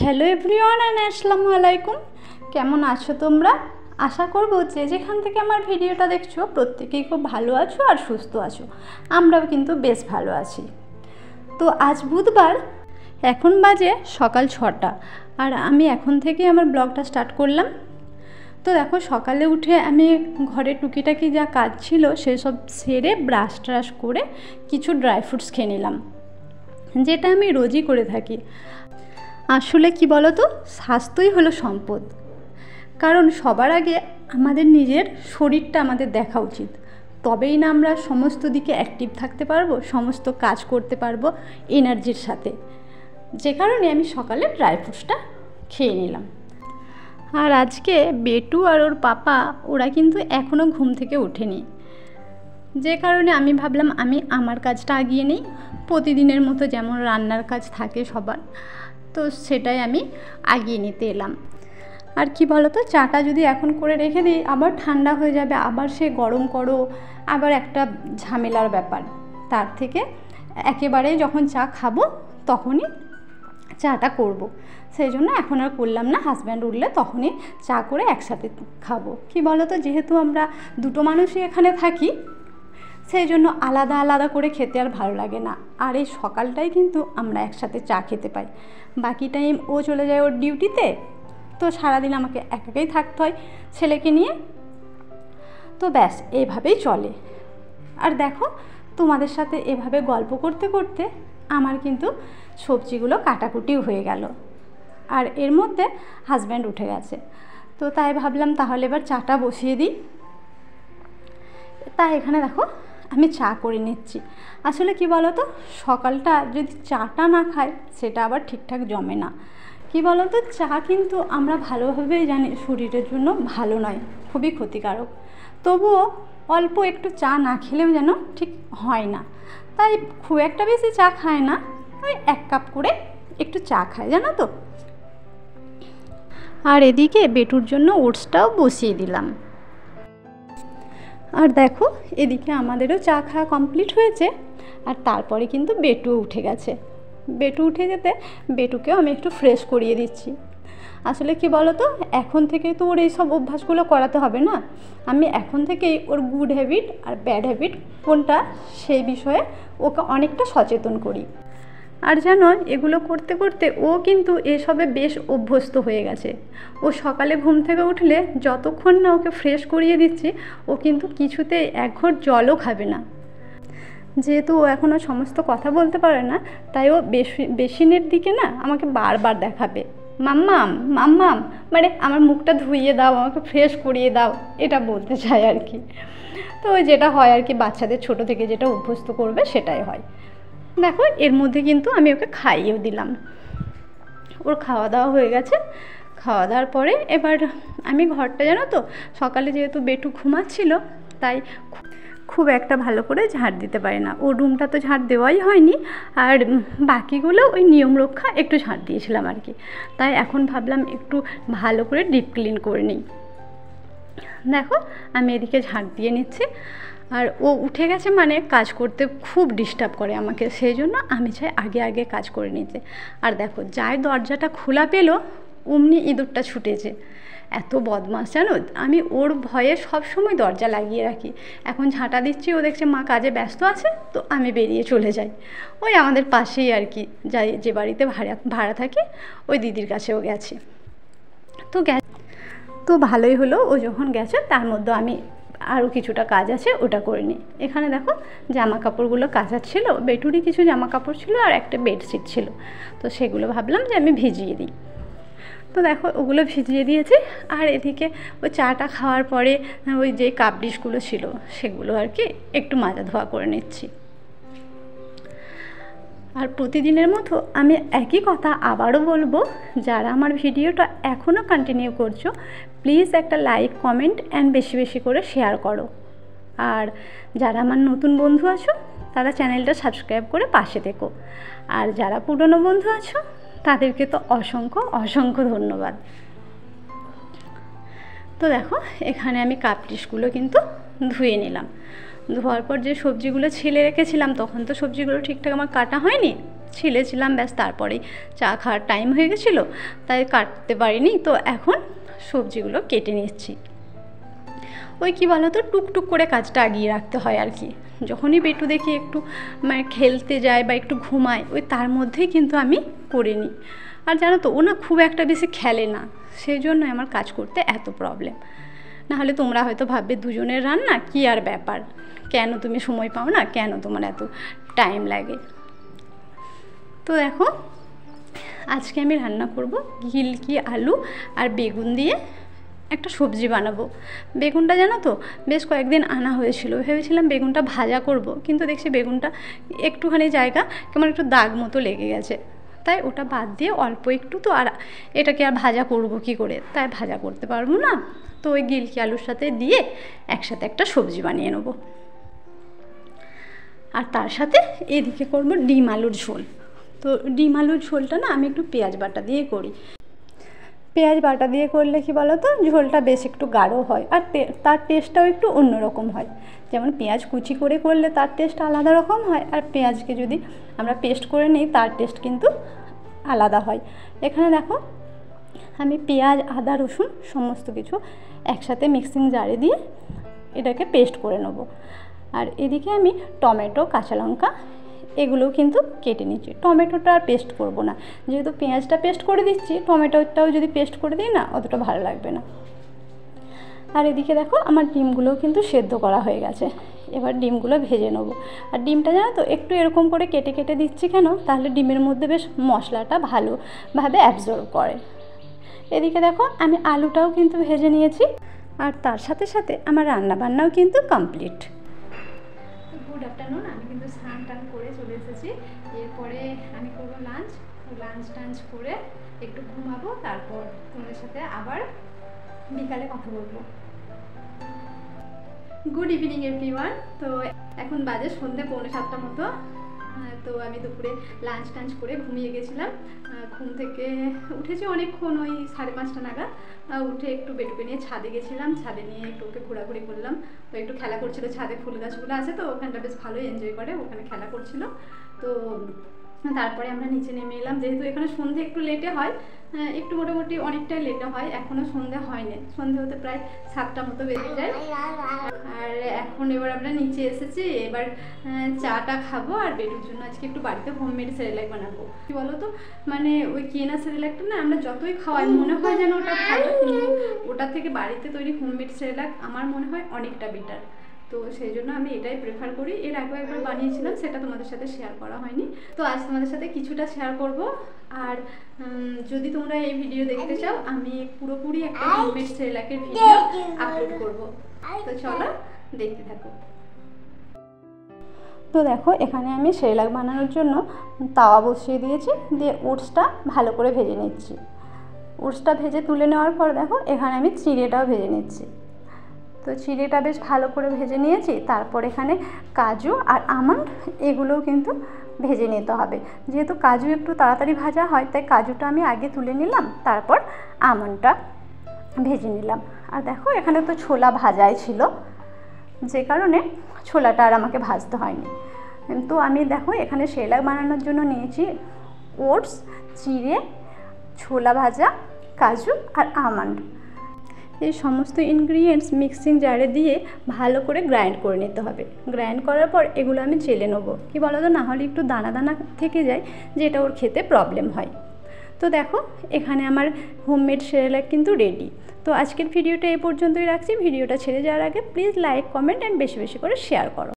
Hello everyone and আসসালামু আলাইকুম। কেমন আছো তোমরা? আশা করব যে যেখান থেকে আমার ভিডিওটা দেখছো প্রত্যেকেই খুব ভালো আছো আর সুস্থ আছো। আমরাও কিন্তু বেশ ভালো আছি। তো আজ বুধবার, এখন বাজে সকাল 6টা, আর আমি এখন থেকে আমার ব্লগটা স্টার্ট করলাম। তো দেখো, সকালে উঠে আমি ঘরে টুকিটাকি যা কাজ ছিল সেসব সেরে ব্রাশ ট্রাশ করে কিছু ড্রাই ফ্রুটস খেয়ে নিলাম, যেটা আমি রোজই করে থাকি। আসলে কি বলো তো, স্বাস্থ্যই হলো সম্পদ। কারণ সবার আগে আমাদের নিজের শরীরটা আমাদের দেখা উচিত, তবেই না আমরা সমস্ত দিকে অ্যাক্টিভ থাকতে পারবো, সমস্ত কাজ করতে পারবো এনার্জির সাথে। যে কারণে আমি সকালে ড্রাই ফ্রুটসটা খেয়ে নিলাম। আর আজকে বেটু আর ওর পাপা ওরা কিন্তু এখনও ঘুম থেকে ওঠেনি, যে কারণে আমি ভাবলাম আমি আমার কাজটা এগিয়ে নিই। প্রতিদিনের মতো যেমন রান্নার কাজ থাকে সবার, তো সেটাই আমি এগিয়ে নিতে এলাম। আর কি বলো তো, চাটা যদি এখন করে রেখে দিই আবার ঠান্ডা হয়ে যাবে, আবার সে গরম করো, আবার একটা ঝামেলার ব্যাপার। তার থেকে একেবারেই যখন চা খাবো তখনই চাটা করব। সেই জন্য এখন আর করলাম না, হাজব্যান্ড উঠলে তখনই চা করে একসাথে খাবো। কি বলো তো, যেহেতু আমরা দুটো মানুষই এখানে থাকি, সেই জন্য আলাদা আলাদা করে খেতে আর ভালো লাগে না। আর এই সকালটাই কিন্তু আমরা একসাথে চা খেতে পাই। বাকি টাইম ও চলে যায় ওর ডিউটিতে, তো সারাদিন আমাকে একাই থাকতে হয় ছেলেকে নিয়ে। তো ব্যাস এইভাবেই চলে। আর দেখো, তোমাদের সাথে এভাবে গল্প করতে করতে আমার কিন্তু সবজিগুলো কাটাকুটিও হয়ে গেল। আর এর মধ্যে হাজব্যান্ড উঠে গেছে, তো তাই ভাবলাম তাহলে এবার চাটা বসিয়ে দিই। তাই এখানে দেখো আমি চা করে নিচ্ছি। আসলে কি বলো তো, সকালটা যদি চাটা না খাই সেটা আবার ঠিকঠাক জমে না। কি বলো তো, চা কিন্তু আমরা ভালোভাবেই জানি শরীরের জন্য ভালো নয়, খুবই ক্ষতিকারক। তবুও অল্প একটু চা না খেলেও যেন ঠিক হয় না, তাই খুব একটা বেশি চা খায় না, ওই 1 কাপ করে একটু চা খায়, জানো তো। আর এদিকে বেটুর জন্য ওটসটাও বসিয়ে দিলাম। আর দেখো, এদিকে আমাদেরও চা খাওয়া কমপ্লিট হয়েছে। আর তারপরে কিন্তু বেটু উঠে গেছে। বেটু উঠে যেতে বেটুকেও আমি একটু ফ্রেশ করিয়ে দিচ্ছি। আসলে কি বলো তো, এখন থেকে তো ওর এইসব অভ্যাসগুলো করাতে হবে না। আমি এখন থেকেই ওর গুড হ্যাবিট আর ব্যাড হ্যাবিট কোনটা সেই বিষয়ে ওকে অনেকটা সচেতন করি। আর জানো, এগুলো করতে করতে ও কিন্তু এসবে বেশ অভ্যস্ত হয়ে গেছে। ও সকালে ঘুম থেকে উঠলে যতক্ষণ না ওকে ফ্রেশ করিয়ে দিচ্ছি, ও কিন্তু কিছুতেই এক ঘট জলও খাবে না। যেহেতু ও এখনও সমস্ত কথা বলতে পারে না, তাই ও বেসিনের দিকে না আমাকে বারবার দেখাবে, মাম্মাম মাম্মাম, মানে আমার মুখটা ধুইয়ে দাও, আমাকে ফ্রেশ করিয়ে দাও, এটা বলতে চায় আর কি। তো ওই যেটা হয় আর কি, বাচ্চাদের ছোট থেকে যেটা অভ্যস্ত করবে সেটাই হয়। দেখো, এর মধ্যে কিন্তু আমি ওকে খাইয়েও দিলাম। ওর খাওয়া দাওয়া হয়ে গেছে। খাওয়া দাওয়ার পরে এবার আমি ঘরটা, জানো তো, সকালে যেহেতু বেটু ঘুমাচ্ছিল তাই খুব একটা ভালো করে ঝাড় দিতে পারি না। ওর রুমটা তো ঝাড় দেওয়াই হয়নি, আর বাকিগুলো ওই নিয়ম রক্ষা একটু ঝাড় দিয়েছিলাম আর কি। তাই এখন ভাবলাম একটু ভালো করে ডিপ ক্লিন করে নিই। দেখো, আমি এদিকে ঝাড় দিয়ে নিচ্ছি। আর ও উঠে গেছে মানে কাজ করতে খুব ডিস্টার্ব করে আমাকে, সেই জন্য আমি চাই আগে আগে কাজ করে নিতে। আর দেখো, যাই দরজাটা খোলা পেলো অমনি ইঁদুরটা ছুটেছে। এত বদমাশ জানো, আমি ওর ভয়ে সব সময় দরজা লাগিয়ে রাখি। এখন ঝাঁটা দিচ্ছি, ও দেখছে মা কাজে ব্যস্ত আছে, তো আমি বেরিয়ে চলে যাই। ওই আমাদের পাশেই আর কি, যাই যে বাড়িতে ভাড়া থাকি ওই দিদির কাছেও গেছে। তো ভালোই হলো, ও যখন গেছে তার মধ্যে আমি আরও কিছুটা কাজ আছে ওটা করে নিই। এখানে দেখো, জামা কাপড়গুলো কাচার ছিল, বেটুরই কিছু জামা কাপড় ছিল আর একটা বেডশিট ছিল, তো সেগুলো ভাবলাম যে আমি ভিজিয়ে দিই। তো দেখো, ওগুলো ভিজিয়ে দিয়েছি। আর এদিকে ওই চাটা খাওয়ার পরে ওই যে কাপ ডিশগুলো ছিল সেগুলো আর কি একটু মাজা ধোয়া করে নিচ্ছি। আর প্রতিদিনের মতো আমি একই কথা আবারও বলবো, যারা আমার ভিডিওটা এখনও কন্টিনিউ করছো প্লিজ একটা লাইক, কমেন্ট অ্যান্ড বেশি বেশি করে শেয়ার করো। আর যারা আমার নতুন বন্ধু আছো তারা চ্যানেলটা সাবস্ক্রাইব করে পাশে থেকো। আর যারা পুরনো বন্ধু আছো তাদেরকে তো অসংখ্য অসংখ্য ধন্যবাদ। তো দেখো, এখানে আমি কাপ ডিশগুলো কিন্তু ধুয়ে নিলাম। ধোয়ার পর যে সবজিগুলো ছিলে রেখেছিলাম, তখন তো সবজিগুলো ঠিকঠাক আমার কাটা হয়নি, ছিলেছিলাম, ব্যাস তারপরেই চা খাওয়ার টাইম হয়ে গেছিলো, তাই কাটতে পারিনি। তো এখন সবজিগুলো কেটে নিচ্ছি। ওই কী বলো তো, টুকটুক করে কাজটা এগিয়ে রাখতে হয় আর কি। যখনই বেটু দেখি একটু মানে খেলতে যায় বা একটু ঘুমায়, ওই তার মধ্যেই কিন্তু আমি করে নিই। আর জানো তো, ও না খুব একটা বেশি খেলে না, সেই জন্য আমার কাজ করতে এত প্রবলেম। নাহলে তোমরা হয়তো ভাববে দুজনের রান্না কী আর ব্যাপার, কেন তুমি সময় পাও না, কেন তোমার এত টাইম লাগে। তো দেখো, আজকে আমি রান্না করব গিলকি আলু আর বেগুন দিয়ে একটা সবজি বানাবো। বেগুনটা জানো তো বেশ কয়েকদিন আনা হয়েছিল, ভেবেছিলাম বেগুনটা ভাজা করব, কিন্তু দেখছি বেগুনটা একটুখানি জায়গা কেমন একটু দাগ মতো লেগে গেছে, তাই ওটা বাদ দিয়ে অল্প একটু, তো আর এটাকে আর ভাজা করব কি করে, তাই ভাজা করতে পারবো না। তো ওই গিলকি আলুর সাথে দিয়ে একসাথে একটা সবজি বানিয়ে নেব। আর তার সাথে এদিকে করব ডিম আলুর ঝোল। তো ডিম আলুর ঝোলটা না আমি একটু পেঁয়াজ বাটা দিয়ে করি। পেঁয়াজ বাটা দিয়ে করলে কি বলো তো, ঝোলটা বেশ একটু গাঢ় হয়, আর তার টেস্টটাও একটু অন্যরকম হয়। যেমন পেঁয়াজ কুচি করে করলে তার টেস্ট আলাদা রকম হয়, আর পেঁয়াজকে যদি আমরা পেস্ট করে নিই তার টেস্ট কিন্তু আলাদা হয়। এখানে দেখো আমি পেঁয়াজ, আদা, রসুন সমস্ত কিছু একসাথে মিক্সিং জারে দিয়ে এটাকে পেস্ট করে নেব। আর এদিকে আমি টমেটো, কাঁচা লঙ্কা এগুলোও কিন্তু কেটে নিচ্ছি। টমেটোটা আর পেস্ট করব না, যেহেতু পেঁয়াজটা পেস্ট করে দিচ্ছি, টমেটোটাও যদি পেস্ট করে দিই না অতটা ভালো লাগবে না। আর এদিকে দেখো আমার ডিমগুলোও কিন্তু সেদ্ধ করা হয়ে গেছে। এবার ডিমগুলো ভেজে নেবো। আর ডিমটা জানো তো একটু এরকম করে কেটে কেটে দিচ্ছি কেন, তাহলে ডিমের মধ্যে বেশ মশলাটা ভালোভাবে অ্যাবজর্ব করে। এদিকে দেখো আমি আলুটাও কিন্তু ভেজে নিয়েছি, আর তার সাথে সাথে আমার রান্নাবান্নাও কিন্তু কমপ্লিট। গুড আফটারনুন, আমি কিন্তু স্নান টান করে চলে এসেছি। এরপরে আমি করবো লাঞ্চ করে একটু ঘুমাবো, তারপর তোমাদের সাথে আবার বিকালে কথা বলবো। Good evening everyone. তো এখন বাজে সন্ধ্যে 6:45 মতো। তো আমি দুপুরে লাঞ্চ করে ঘুমিয়ে গেছিলাম। ঘুম থেকে উঠেছি অনেকক্ষণ, ওই 5:30 নাগাদ। উঠে একটু বেটুকে নিয়ে ছাদে গেছিলাম, ছাদে নিয়ে একটু ওকে ঘোরাঘুরি করলাম। তো একটু খেলা করছিল, ছাদে ফুল গাছগুলো আছে তো ওখানটা বেশ ভালোই এনজয় করে, ওখানে খেলা করছিল। তো তারপরে আমরা নিচে নেমে এলাম, যেহেতু এখানে সন্ধে একটু লেটে হয়, একটু মোটামুটি অনেকটাই লেটে হয়, এখনও সন্ধে হয়নি, সন্ধে হতে প্রায় 7টা মতো বেজে যায়। আর এখন এবার আমরা নিচে এসেছি, এবার চাটা খাবো, আর বেটুর জন্য আজকে একটু বাড়িতে হোমমেড সেরেলাক বানাবো। কি বলো তো, মানে ওই কেনা সেরেলাকটা না আমরা যতই খাওয়াই মনে হয় যেন ওটা ভালো, কিন্তু ওটা থেকে বাড়িতে তৈরি হোমমেড সেরেলাক আমার মনে হয় অনেকটা বেটার। তো সেই জন্য আমি এটাই প্রেফার করি। এর আগেও একবার বানিয়েছিলাম, সেটা তোমাদের সাথে শেয়ার করা হয়নি, তো আজ তোমাদের সাথে কিছুটা শেয়ার করব। আর যদি তোমরা এই ভিডিও দেখতে চাও, আমি পুরোপুরি একটা হোমমেড সেরেলাকের ভিডিও আপলোড করব। তো চলো দেখতে থাকো। তো দেখো এখানে আমি সেরেলাক বানানোর জন্য তাওয়া বসিয়ে দিয়েছি, দিয়ে ওটসটা ভালো করে ভেজে নিচ্ছি। ওটসটা ভেজে তুলে নেওয়ার পর দেখো এখানে আমি চিড়েটাও ভেজে নিচ্ছি। তো চিড়েটা বেশ ভালো করে ভেজে নিয়েছি। তারপর এখানে কাজু আর আমন্ড এগুলোও কিন্তু ভেজে নিতে হবে। যেহেতু কাজু একটু তাড়াতাড়ি ভাজা হয়, তাই কাজুটা আমি আগে তুলে নিলাম, তারপর আমন্ডটা ভেজে নিলাম। আর দেখো এখানে তো ছোলা ভাজাই ছিল, যে কারণে ছোলাটা আর আমাকে ভাজতে হয়নি। তো আমি দেখো এখানে সেরেলাক বানানোর জন্য নিয়েছি ওটস, চিড়ে, ছোলা ভাজা, কাজু আর আমন্ড। এই সমস্ত ইনগ্রিডিয়েন্টস মিক্সিং জারে দিয়ে ভালো করে গ্রাইন্ড করে নিতে হবে। গ্রাইন্ড করার পর এগুলো আমি চেলে নেবো। কী বলো তো, নাহলে একটু দানা দানা থেকে যায়, যেটা ওর খেতে প্রবলেম হয়। তো দেখো এখানে আমার হোমমেড সেরেলাক কিন্তু রেডি। তো আজকের ভিডিওটা এই পর্যন্তই রাখছি। ভিডিওটা ছেড়ে যাওয়ার আগে প্লিজ লাইক, কমেন্ট অ্যান্ড বেশি বেশি করে শেয়ার করো।